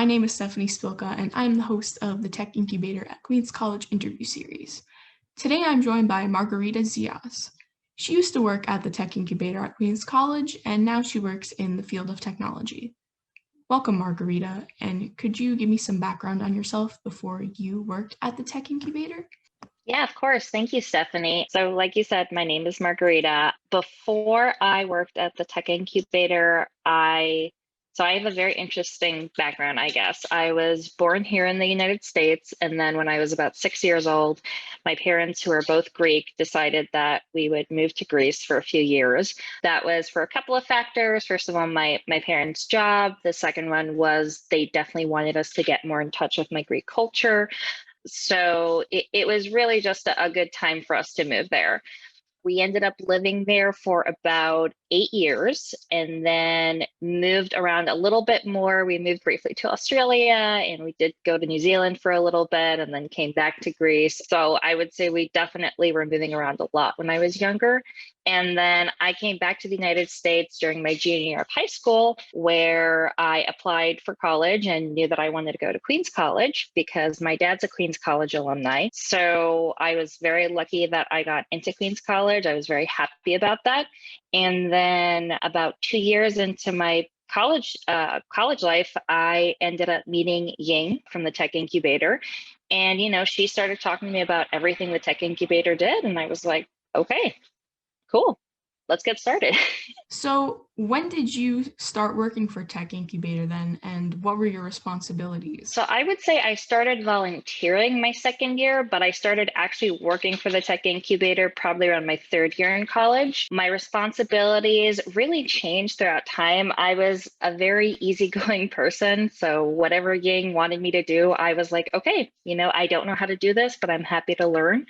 My name is Stephanie Spilka, and I'm the host of the Tech Incubator at Queens College interview series. Today, I'm joined by Margarita Zias. She used to work at the Tech Incubator at Queens College, and now she works in the field of technology. Welcome, Margarita, and could you give me some background on yourself before you worked at the Tech Incubator? Yeah, of course. Thank you, Stephanie. So like you said, my name is Margarita. Before I worked at the Tech Incubator, I have a very interesting background, I guess. I was born here in the United States, and then when I was about 6 years old, my parents, who are both Greek, decided that we would move to Greece for a few years. That was for a couple of factors. First of all, my parents' job. The second one was they definitely wanted us to get more in touch with my Greek culture. So it was really just a good time for us to move there. We ended up living there for about 8 years and then moved around a little bit more. We moved briefly to Australia and we did go to New Zealand for a little bit and then came back to Greece. So I would say we definitely were moving around a lot when I was younger. And then I came back to the United States during my junior year of high school, where I applied for college and knew that I wanted to go to Queens College because my dad's a Queens College alumni. So I was very lucky that I got into Queens College. I was very happy about that. And then about 2 years into my college life, I ended up meeting Ying from the Tech Incubator. And, she started talking to me about everything the Tech Incubator did. And I was like, okay, cool. Let's get started. So when did you start working for Tech Incubator then, and what were your responsibilities? So I would say I started volunteering my second year, but I started actually working for the Tech Incubator probably around my third year in college. My responsibilities really changed throughout time. I was a very easygoing person. So whatever Ying wanted me to do, I was like, okay, I don't know how to do this, but I'm happy to learn.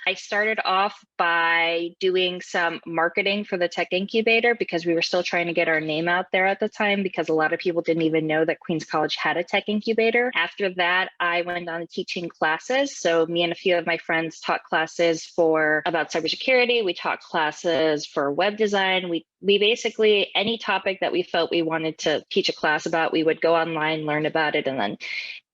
I started off by doing some marketing for the Tech Incubator because we were still trying to get our name out there at the time because a lot of people didn't even know that Queens College had a Tech Incubator. After that, I went on teaching classes. So me and a few of my friends taught classes about cybersecurity. We taught classes for web design. We basically, any topic that we felt we wanted to teach a class about, we would go online, learn about it, and then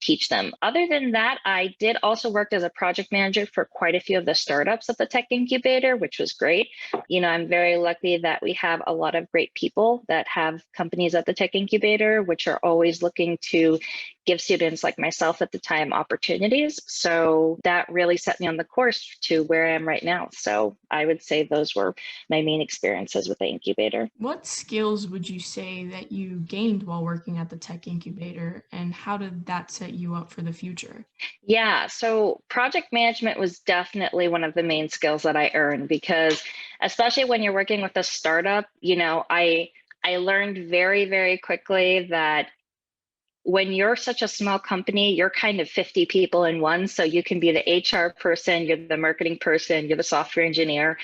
teach them. Other than that, I did also work as a project manager for quite a few of the startups at the Tech Incubator, which was great. I'm very lucky that we have a lot of great people that have companies at the Tech Incubator, which are always looking to give students like myself at the time opportunities. So that really set me on the course to where I am right now. So I would say those were my main experiences with the incubator. What skills would you say that you gained while working at the Tech Incubator, and how did that set you up for the future? Yeah, so project management was definitely one of the main skills that I earned because especially when you're working with a startup, I learned very, very quickly that when you're such a small company, you're kind of 50 people in one. So you can be the HR person, you're the marketing person, you're the software engineer.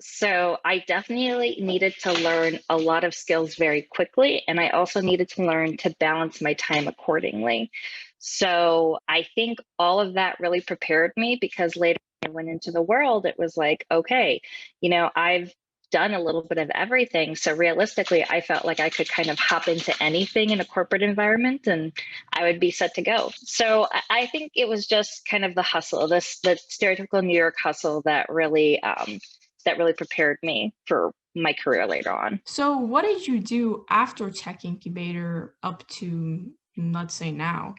So I definitely needed to learn a lot of skills very quickly. And I also needed to learn to balance my time accordingly. So I think all of that really prepared me because later when I went into the world, it was like, okay, I've done a little bit of everything. So realistically, I felt like I could kind of hop into anything in a corporate environment and I would be set to go. So I think it was just kind of the hustle, the stereotypical New York hustle that really prepared me for my career later on. So what did you do after Tech Incubator up to, let's say, now?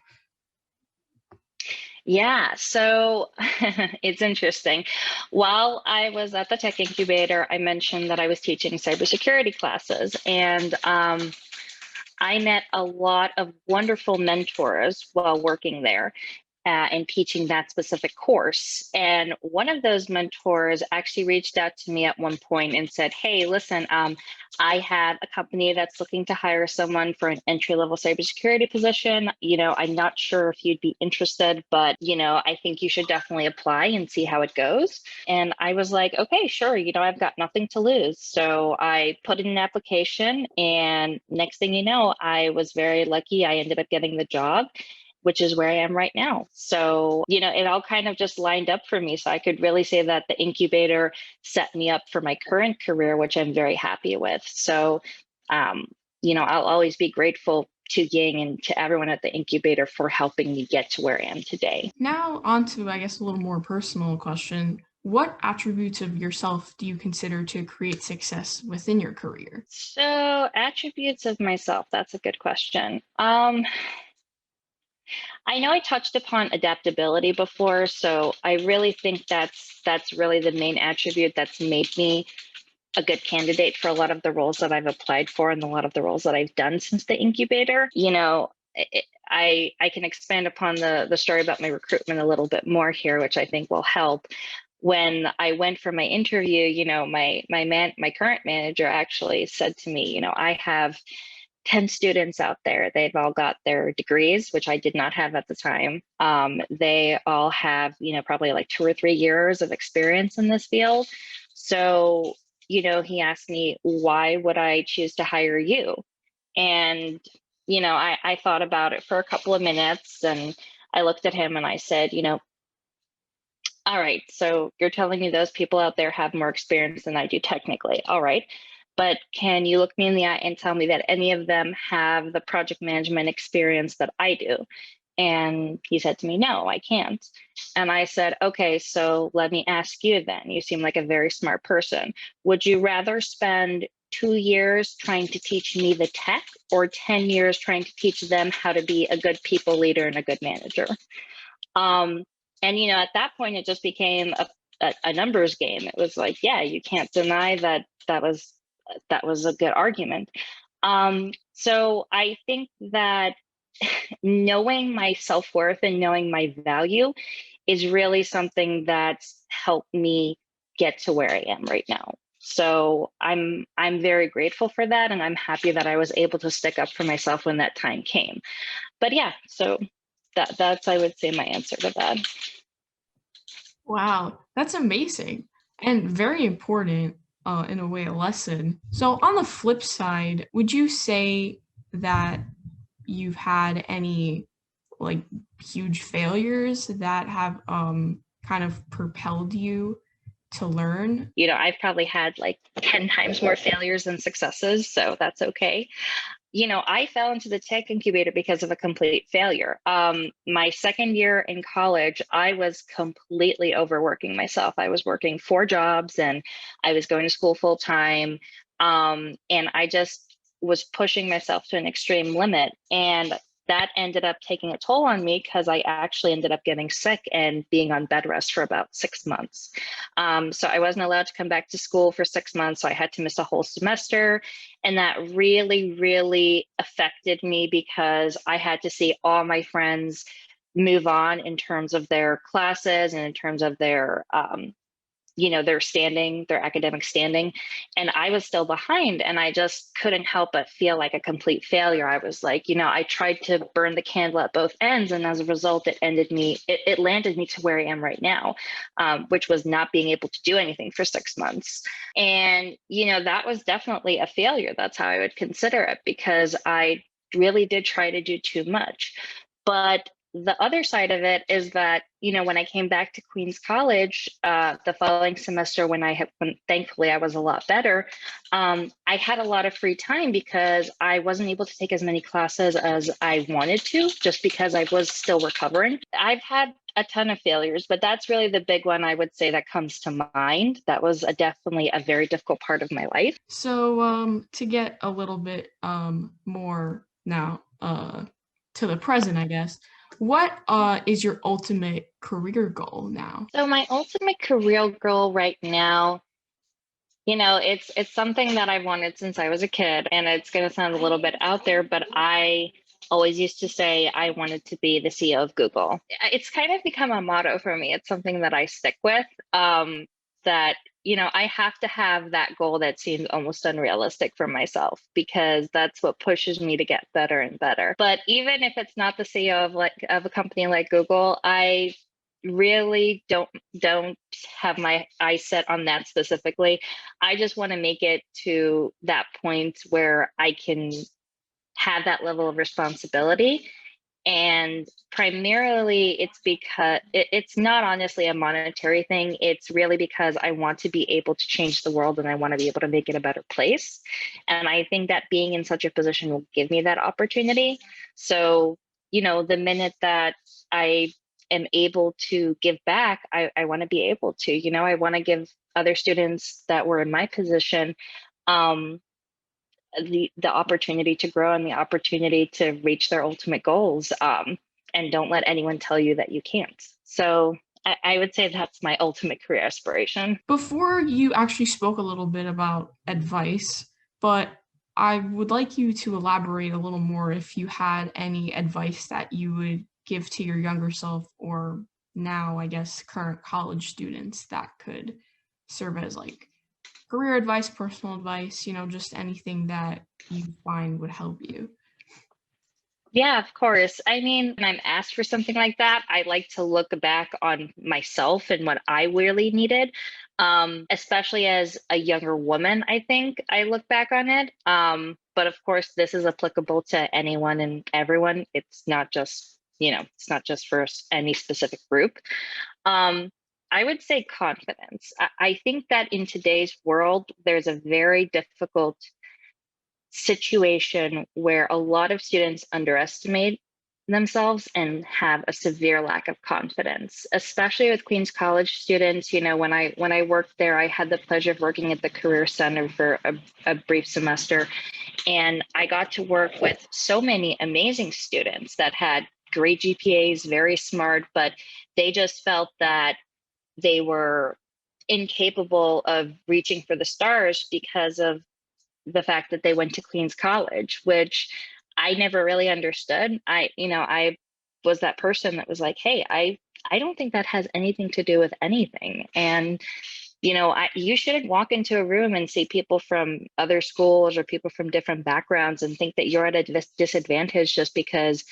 Yeah, so it's interesting. While I was at the Tech Incubator, I mentioned that I was teaching cybersecurity classes, and I met a lot of wonderful mentors while working there. And teaching that specific course. And one of those mentors actually reached out to me at one point and said, hey, listen, I have a company that's looking to hire someone for an entry-level cybersecurity position. I'm not sure if you'd be interested, but, I think you should definitely apply and see how it goes. And I was like, okay, sure. I've got nothing to lose. So I put in an application and next thing you know, I was very lucky. I ended up getting the job, which is where I am right now. So, it all kind of just lined up for me. So I could really say that the incubator set me up for my current career, which I'm very happy with. So, I'll always be grateful to Ying and to everyone at the incubator for helping me get to where I am today. Now on to, I guess, a little more personal question. What attributes of yourself do you consider to create success within your career? So attributes of myself, that's a good question. I know I touched upon adaptability before, so I really think that's really the main attribute that's made me a good candidate for a lot of the roles that I've applied for and a lot of the roles that I've done since the incubator. I can expand upon the story about my recruitment a little bit more here, which I think will help. When I went for my interview, my current manager actually said to me, I have 10 students out there. They've all got their degrees, which I did not have at the time. They all have, probably like 2 or 3 years of experience in this field. So, he asked me, why would I choose to hire you? And, I thought about it for a couple of minutes and I looked at him and I said, all right, so you're telling me those people out there have more experience than I do technically. All right. But can you look me in the eye and tell me that any of them have the project management experience that I do? And he said to me, no, I can't. And I said, okay, so let me ask you then. You seem like a very smart person. Would you rather spend 2 years trying to teach me the tech or 10 years trying to teach them how to be a good people leader and a good manager? And at that point, it just became a numbers game. It was like, yeah, you can't deny that was a good argument. So I think that knowing my self-worth and knowing my value is really something that's helped me get to where I am right now. So I'm very grateful for that, and I'm happy that I was able to stick up for myself when that time came. But yeah, so that's I would say my answer to that. Wow, that's amazing and very important, in a way, a lesson. So, on the flip side, would you say that you've had any like huge failures that have kind of propelled you to learn? I've probably had like 10 times more failures than successes, so that's okay. I fell into the tech incubator because of a complete failure. My second year in college, I was completely overworking myself. I was working 4 jobs and I was going to school full time. And I just was pushing myself to an extreme limit. And that ended up taking a toll on me because I actually ended up getting sick and being on bed rest for about 6 months. So I wasn't allowed to come back to school for 6 months. So I had to miss a whole semester. And that really, really affected me because I had to see all my friends move on in terms of their classes and in terms of their their academic standing. And I was still behind and I just couldn't help but feel like a complete failure. I was like, I tried to burn the candle at both ends. And as a result, it landed me to where I am right now, which was not being able to do anything for 6 months. And, that was definitely a failure. That's how I would consider it because I really did try to do too much. But the other side of it is that, when I came back to Queens College the following semester, when thankfully I was a lot better, I had a lot of free time because I wasn't able to take as many classes as I wanted to, just because I was still recovering. I've had a ton of failures, but that's really the big one I would say that comes to mind. That was definitely a very difficult part of my life. So, to get a little bit more now to the present, I guess, what is your ultimate career goal now? So my ultimate career goal right now, it's something that I've wanted since I was a kid, and it's going to sound a little bit out there, but I always used to say I wanted to be the CEO of Google. It's kind of become a motto for me. It's something that I stick with. That I have to have that goal that seems almost unrealistic for myself because that's what pushes me to get better and better. But even if it's not the CEO of a company like Google, I really don't have my eyes set on that specifically. I just want to make it to that point where I can have that level of responsibility And primarily it's because it's not honestly a monetary thing. It's really because I want to be able to change the world and I want to be able to make it a better place. And I think that being in such a position will give me that opportunity. So, the minute that I am able to give back, I want to be able to, I want to give other students that were in my position the opportunity to grow and the opportunity to reach their ultimate goals, and don't let anyone tell you that you can't. So I would say that's my ultimate career aspiration. Before, you actually spoke a little bit about advice, but I would like you to elaborate a little more if you had any advice that you would give to your younger self, or now, I guess, current college students, that could serve as like career advice, personal advice, just anything that you find would help you. Yeah, of course. I mean, when I'm asked for something like that, I like to look back on myself and what I really needed. Especially as a younger woman, I think I look back on it. But of course, this is applicable to anyone and everyone. It's not just, it's not just for any specific group. Um, I would say confidence. I think that in today's world, there's a very difficult situation where a lot of students underestimate themselves and have a severe lack of confidence, especially with Queens College students. When I worked there, I had the pleasure of working at the Career Center for a brief semester, and I got to work with so many amazing students that had great GPAs, very smart, but they just felt that they were incapable of reaching for the stars because of the fact that they went to Queens College, which I never really understood. I was that person that was like, hey, I don't think that has anything to do with anything. And, you shouldn't walk into a room and see people from other schools or people from different backgrounds and think that you're at a disadvantage just because,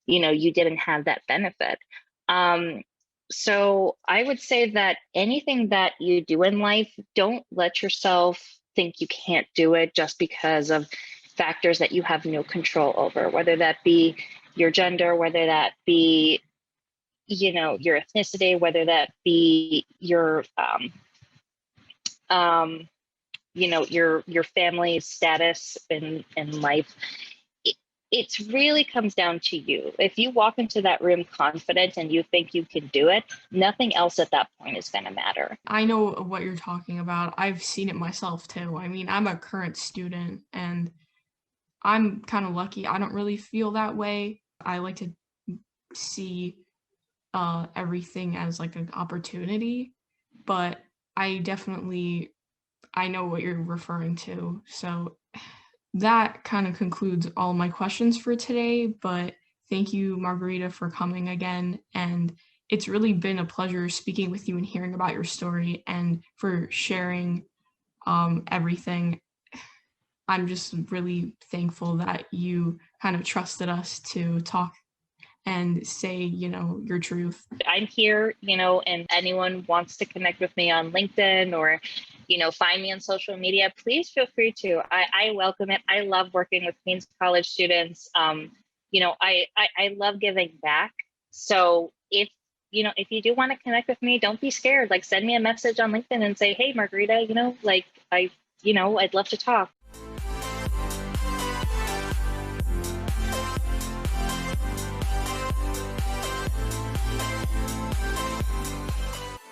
you didn't have that benefit. So I would say that anything that you do in life, don't let yourself think you can't do it just because of factors that you have no control over, whether that be your gender, whether that be, your ethnicity, whether that be your, your family's status in life. It really comes down to you. If you walk into that room confident and you think you can do it, nothing else at that point is going to matter. I know what you're talking about. I've seen it myself too. I mean, I'm a current student and I'm kind of lucky. I don't really feel that way. I like to see everything as like an opportunity, but I know what you're referring to. So that kind of concludes all my questions for today, but thank you, Margarita, for coming again. And it's really been a pleasure speaking with you and hearing about your story and for sharing everything. I'm just really thankful that you kind of trusted us to talk and say, your truth. I'm here, and anyone wants to connect with me on LinkedIn or, find me on social media, please feel free to. I welcome it. I love working with Queens College students. I love giving back. So if you do want to connect with me, don't be scared. Like, send me a message on LinkedIn and say, hey, Margarita, I'd love to talk.